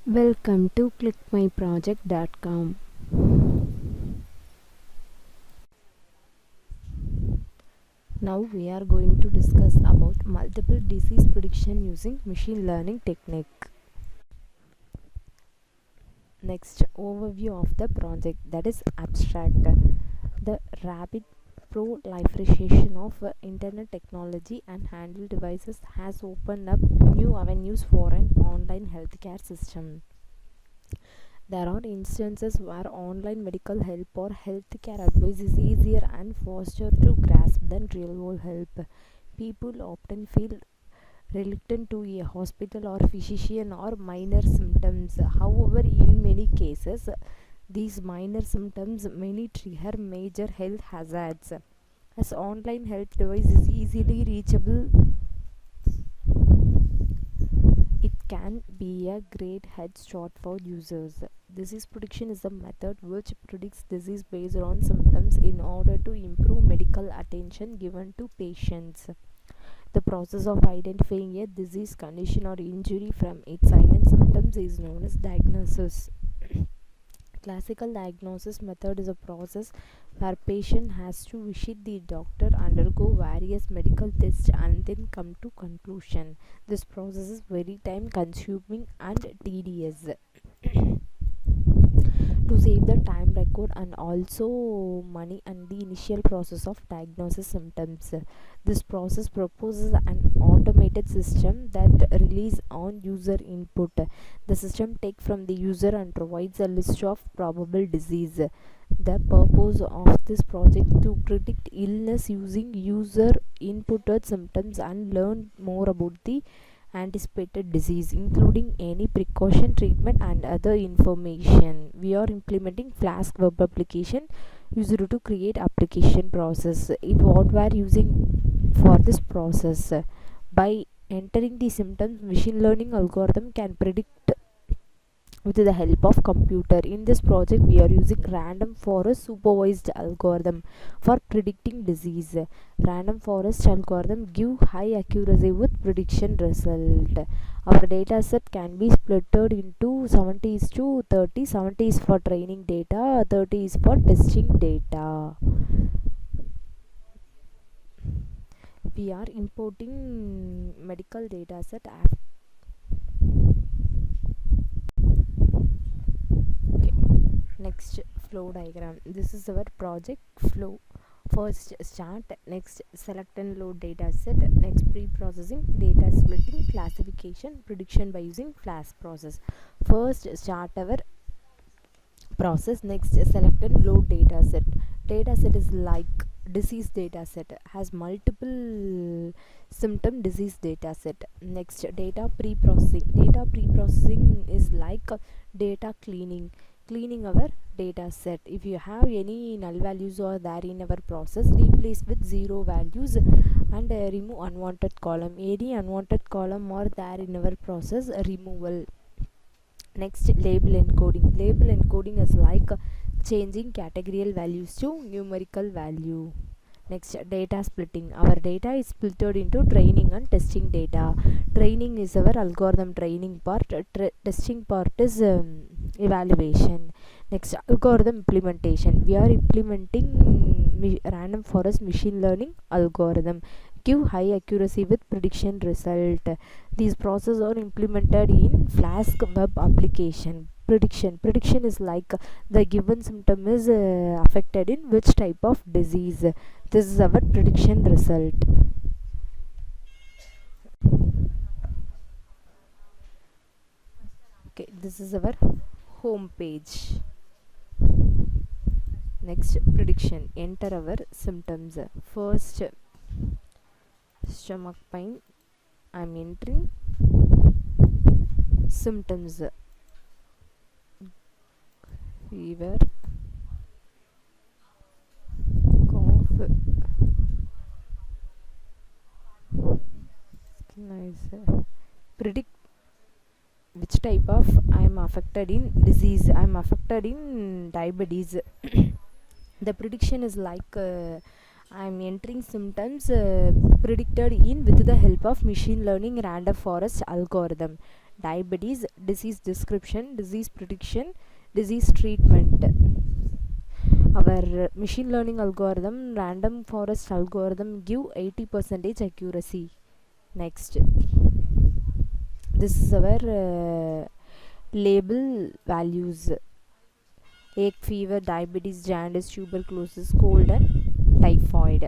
Welcome to ClickMyProject.com. Now we are going to discuss about multiple disease prediction using machine learning technique. Next, overview of the project, that is abstract. The rapid proliferation of internet technology and handheld devices has opened up new avenues for an online healthcare system. There are instances where online medical help or healthcare advice is easier and faster to grasp than real world help. People often feel reluctant to a hospital or physician or minor symptoms. However, in many cases, these minor symptoms may trigger major health hazards. As online health device is easily reachable, it can be a great head start for users. Disease prediction is a method which predicts disease based on symptoms in order to improve medical attention given to patients. The process of identifying a disease condition or injury from its signs and symptoms is known as diagnosis. Classical diagnosis method is a process where patient has to visit the doctor, undergo various medical tests and then come to conclusion. This process is very time consuming and tedious. To save the time record and also money and the initial process of diagnosis symptoms, this process proposes an automated system that relies on user input. The system takes from the user and provides a list of probable disease. The purpose of this project to predict illness using user inputted symptoms and learn more about the anticipated disease, including any precaution, treatment and other information. We are implementing Flask web application used to create application process. What we are using for this process, by entering the symptoms, machine learning algorithm can predict with the help of computer. In this project we are using random forest supervised algorithm for predicting disease. Random forest algorithm give high accuracy with prediction result. Our data set can be splitted into 70 is to 30. 70 is for training data, 30 is for testing data. We are importing medical data set after. Next, flow diagram. This is our project flow. First start, next select and load data set, next pre-processing, data splitting, classification, prediction by using Flask process. First start our process, next select and load data set. Data set is like disease data set, has multiple symptom disease data set. Next, data pre-processing. Data pre-processing is like data cleaning our data set. If you have any null values or there in our process, replace with zero values and remove unwanted column. Any unwanted column or there in our process, removal. Next, label encoding. Label encoding is like changing categorical values to numerical value. Next, data splitting. Our data is split into training and testing data. Training is our algorithm training part, testing part is evaluation. Next, algorithm implementation. We are implementing random forest machine learning algorithm, give high accuracy with prediction result. These processes are implemented in Flask web application. Prediction is like the given symptom is affected in which type of disease. This is our prediction result. Okay, this is our home page. Next, prediction. Enter our symptoms. First, stomach pain. I'm entering symptoms: fever, cough, predict which type of I'm affected in disease. I'm affected in diabetes. The prediction is like I'm entering symptoms predicted in with the help of machine learning random forest algorithm. diabetes, disease description, disease prediction, disease treatment. Our machine learning algorithm, random forest algorithm, give 80% accuracy. Next, this is our label values: egg fever, diabetes, jaundice, tuberculosis, cold, and typhoid.